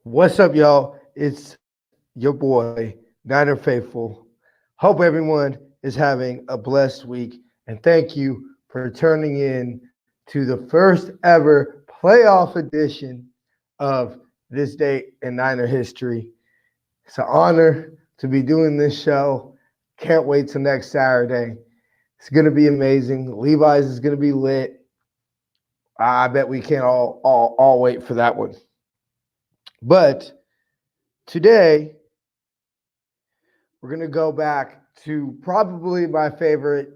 What's up, y'all? It's your boy, Niner Faithful. Hope everyone is having a blessed week, and thank you for turning in to the first ever playoff edition of This Day in Niner History. It's an honor to be doing this show. Can't wait till next Saturday. It's going to be amazing. Levi's is going to be lit. I bet we can't all wait for that one. But today, we're going to go back to probably my favorite,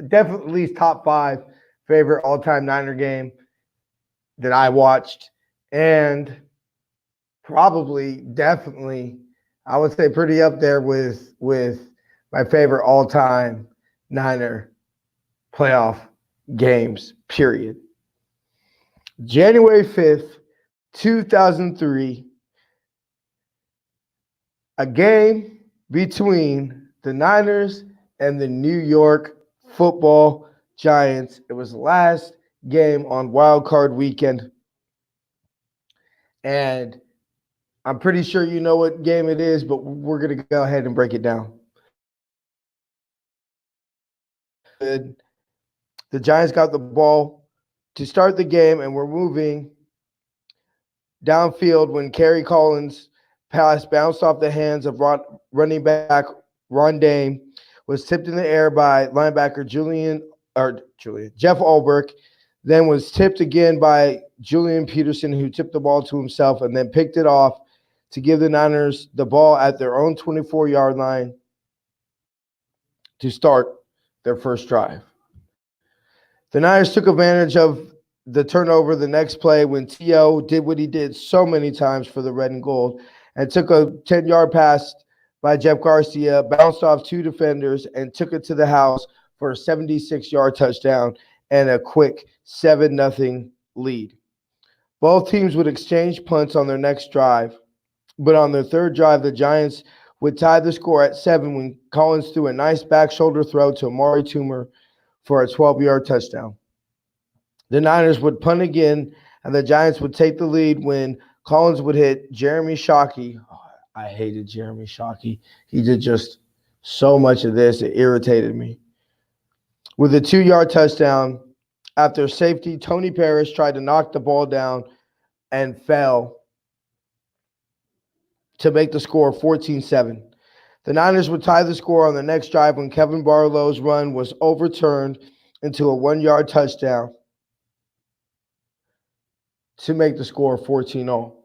definitely at least top five favorite all time Niner game that I watched. And probably, definitely, I would say pretty up there with my favorite all time Niner playoff games, period. January 5th, 2003, a game between the Niners and the New York Football Giants. It was the last game on Wild Card Weekend. And I'm pretty sure you know what game it is, but we're going to go ahead and break it down. The Giants got the ball to start the game, and we're moving downfield when Kerry Collins' pass bounced off the hands of running back Ron Dame, was tipped in the air by linebacker Jeff Ulbrich, then was tipped again by Julian Peterson, who tipped the ball to himself and then picked it off to give the Niners the ball at their own 24-yard line to start their first drive. The Niners took advantage of the turnover the next play when T.O. did what he did so many times for the red and gold and took a 10-yard pass by Jeff Garcia, bounced off two defenders, and took it to the house for a 76-yard touchdown and a quick 7-0 lead. Both teams would exchange punts on their next drive, but on their third drive, the Giants would tie the score at 7 when Collins threw a nice back shoulder throw to Amari Toomer for a 12-yard touchdown. The Niners would punt again, and the Giants would take the lead when Collins would hit Jeremy Shockey. Oh, I hated Jeremy Shockey. He did just so much of this. It irritated me. With a 2-yard touchdown, after safety, Tony Parrish tried to knock the ball down and fell to make the score 14-7. The Niners would tie the score on the next drive when Kevin Barlow's run was overturned into a 1-yard touchdown to make the score 14-0.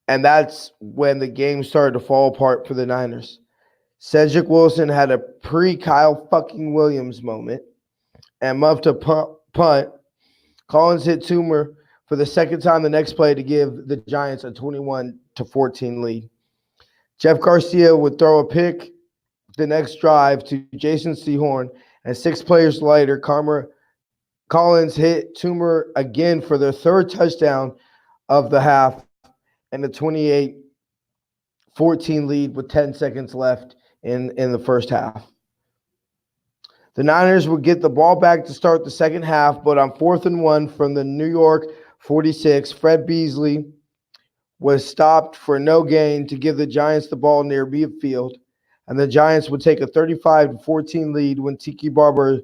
And that's when the game started to fall apart for the Niners. Cedric Wilson had a pre-Kyle fucking Williams moment and muffed a punt. Collins hit Toomer for the second time the next play to give the Giants a 21-14 lead. Jeff Garcia would throw a pick the next drive to Jason Sehorn, and 6 plays later, Collins hit Toomer again for their third touchdown of the half and a 28-14 lead with 10 seconds left in the first half. The Niners would get the ball back to start the second half, but on 4th and 1 from the New York 46, Fred Beasley was stopped for no gain to give the Giants the ball near midfield, and the Giants would take a 35-14 lead when Tiki Barber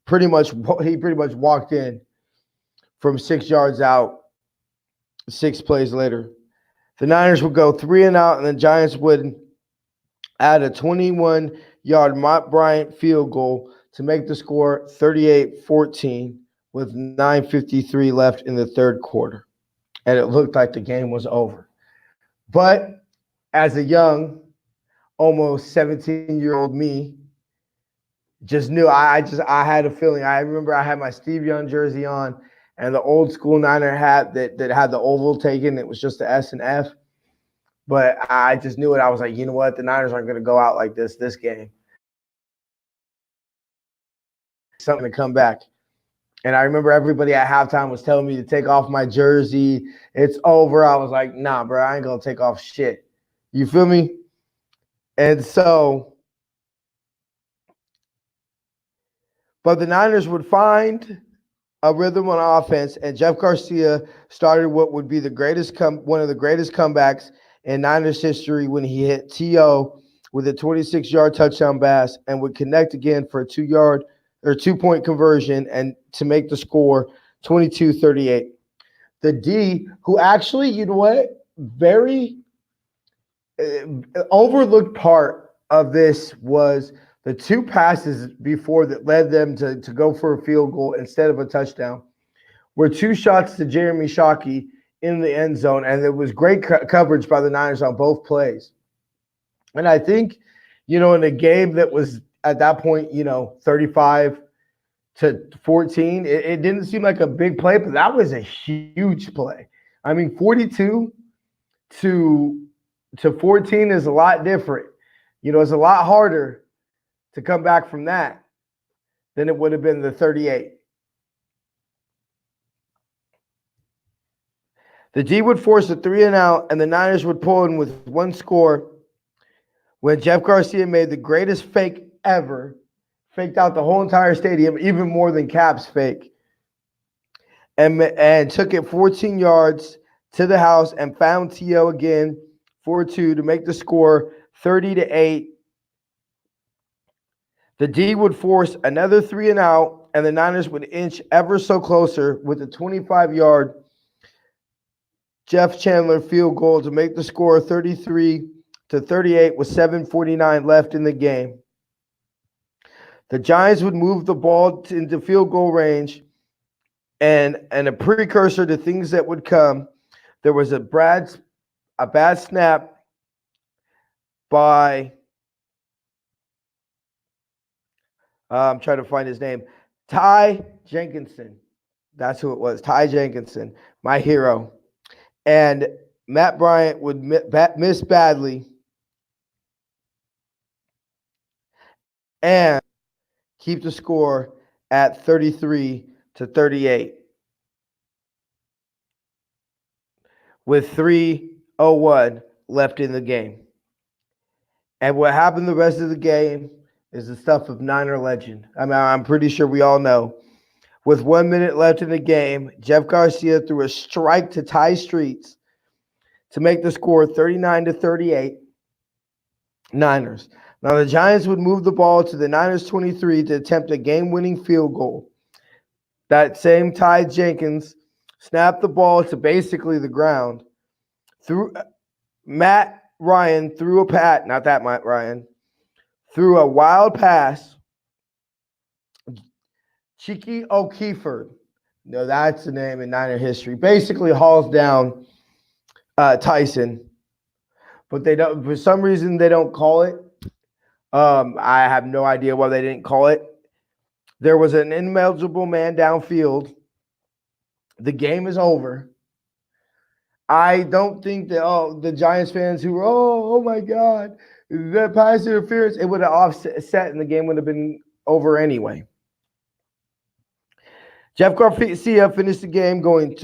pretty much walked in from 6 yards out 6 plays later. The Niners would go 3 and out, and the Giants would add a 21-yard Mott Bryant field goal to make the score 38-14 with 9:53 left in the third quarter. And it looked like the game was over. But as a young, almost 17-year-old me, just knew I had a feeling. I remember I had my Steve Young jersey on and the old school Niner hat that had the oval taken. It was just the S and F. But I just knew it. I was like, you know what? The Niners aren't going to go out like this game. Something to come back. And I remember everybody at halftime was telling me to take off my jersey. It's over. I was like, nah, bro, I ain't going to take off shit. You feel me? And so, but the Niners would find a rhythm on offense, and Jeff Garcia started what would be one of the greatest comebacks in Niners history when he hit T.O. with a 26-yard touchdown pass and would connect again for a 2-point conversion and to make the score 22-38. The D, who actually, you know what, very overlooked part of this was the two passes before that led them to go for a field goal instead of a touchdown were two shots to Jeremy Shockey in the end zone, and it was great coverage by the Niners on both plays. And I think, in a game that was at that point, 35-14, it didn't seem like a big play, but that was a huge play. I mean, 42 to 14 is a lot different. It's a lot harder to come back from that than it would have been the 38. The D would force a 3-and-out, and the Niners would pull in with one score when Jeff Garcia made the greatest fake ever, faked out the whole entire stadium, even more than Cap's fake, and took it 14 yards to the house and found T.O. again 4-2 to make the score 30-8. The D would force another 3-and-out, and the Niners would inch ever so closer with a 25-yard Jeff Chandler field goal to make the score 33-38 with 7:49 left in the game. The Giants would move the ball into field goal range, and a precursor to things that would come, there was a bad snap by I'm trying to find his name. Ty Jenkinson. That's who it was. Ty Jenkinson, my hero. And Matt Bryant would miss badly and keep the score at 33-38 with 3:01 left in the game. And what happened the rest of the game is the stuff of Niner legend. I mean, I'm pretty sure we all know. With 1 minute left in the game, Jeff Garcia threw a strike to Ty Streets to make the score 39-38 Niners. Now, the Giants would move the ball to the Niners 23 to attempt a game-winning field goal. That same Ty Jenkins snapped the ball to basically the ground. Matt Ryan threw a pat, not that Matt Ryan, threw a wild pass. Cheeky O'Keefer, no, that's the name in Niner history, basically hauls down Tyson, but they don't. For some reason, they don't call it. I have no idea why they didn't call it. There was an ineligible man downfield. The game is over. I don't think that the Giants fans who were, oh my God, that pass interference, it would have offset and the game would have been over anyway. Jeff Garcia finished the game going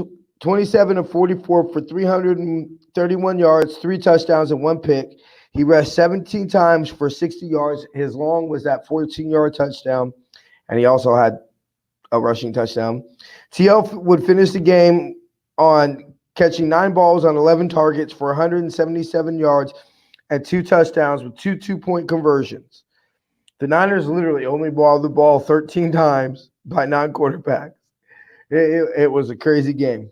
27-44 for 331 yards, 3 touchdowns, and 1 pick. He rushed 17 times for 60 yards. His long was that 14-yard touchdown, and he also had a rushing touchdown. TL would finish the game on catching 9 balls on 11 targets for 177 yards and 2 touchdowns with 2 2-point conversions. The Niners literally only balled the ball 13 times by non-quarterbacks. It was a crazy game.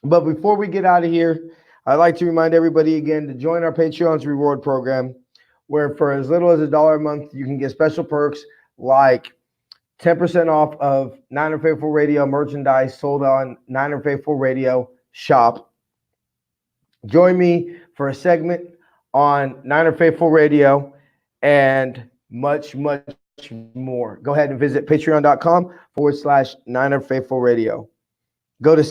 But before we get out of here, I'd like to remind everybody again to join our Patreon's reward program, where for as little as $1 a month, you can get special perks like 10% off of Niner Faithful Radio merchandise sold on Niner Faithful Radio shop. Join me for a segment on Niner Faithful Radio and much, much more. Go ahead and visit patreon.com/Niner Faithful Radio. Go to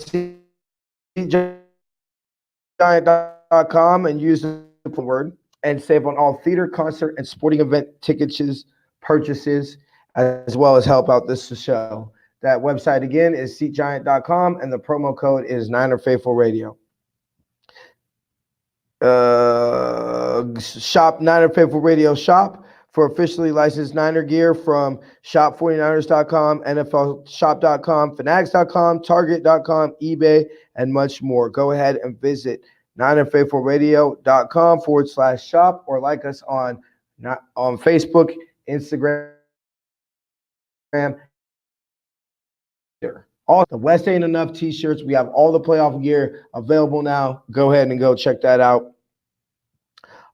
seatgiant.com and use the word and save on all theater, concert, and sporting event tickets purchases, as well as help out this show. That website again is seatgiant.com, and the promo code is Niner Faithful Radio. Shop Niner Faithful Radio shop for officially licensed Niner gear from shop49ers.com, NFLshop.com, Fanatics.com, Target.com, eBay, and much more. Go ahead and visit NinerFaithfulRadio.com/shop or like us on Facebook, Instagram, all the West Ain't Enough t-shirts. We have all the playoff gear available now. Go ahead and go check that out.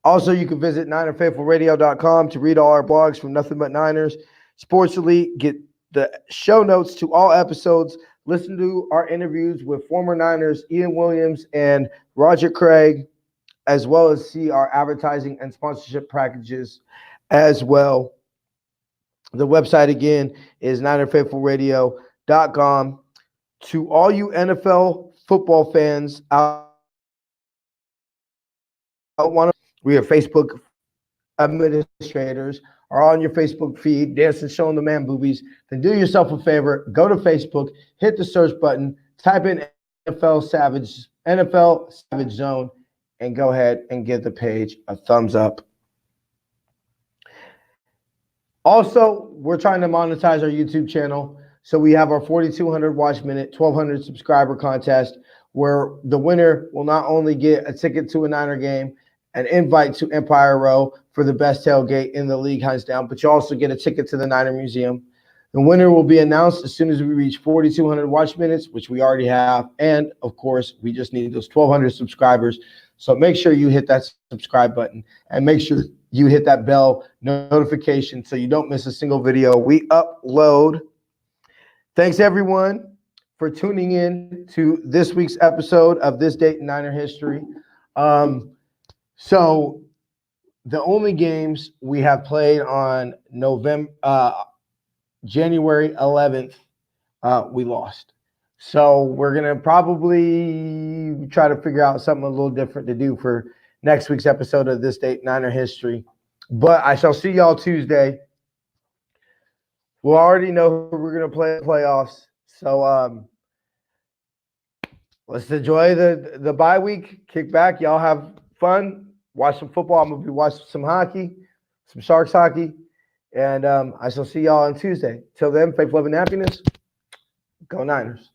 Also, you can visit NinerFaithfulRadio.com to read all our blogs from Nothing But Niners, Sports Elite, get the show notes to all episodes, listen to our interviews with former Niners Ian Williams and Roger Craig, as well as see our advertising and sponsorship packages as well. The website again is NinerFaithfulRadio.com. To all you NFL football fans out, we are Facebook administrators are on your Facebook feed, dancing, showing the man boobies, then do yourself a favor, go to Facebook, hit the search button, type in NFL Savage Zone, and go ahead and give the page a thumbs up. Also, we're trying to monetize our YouTube channel. So we have our 4,200 watch minute, 1,200 subscriber contest where the winner will not only get a ticket to a Niner game, an invite to Empire Row for the best tailgate in the league, hands down, but you also get a ticket to the Niner Museum. The winner will be announced as soon as we reach 4,200 watch minutes, which we already have. And, of course, we just need those 1,200 subscribers. So make sure you hit that subscribe button and make sure you hit that bell notification so you don't miss a single video we upload. Thanks, everyone, for tuning in to this week's episode of This Date in Niner History. So the only games we have played on January 11th, we lost. So we're going to probably try to figure out something a little different to do for next week's episode of This Date Niner History. But I shall see y'all Tuesday. We'll already know who we're going to play in the playoffs. So let's enjoy the bye week. Kick back. Y'all have fun. Watch some football. I'm going to be watching some hockey, some Sharks hockey. And I shall see y'all on Tuesday. Till then, Faith Love Nappiness. Go Niners.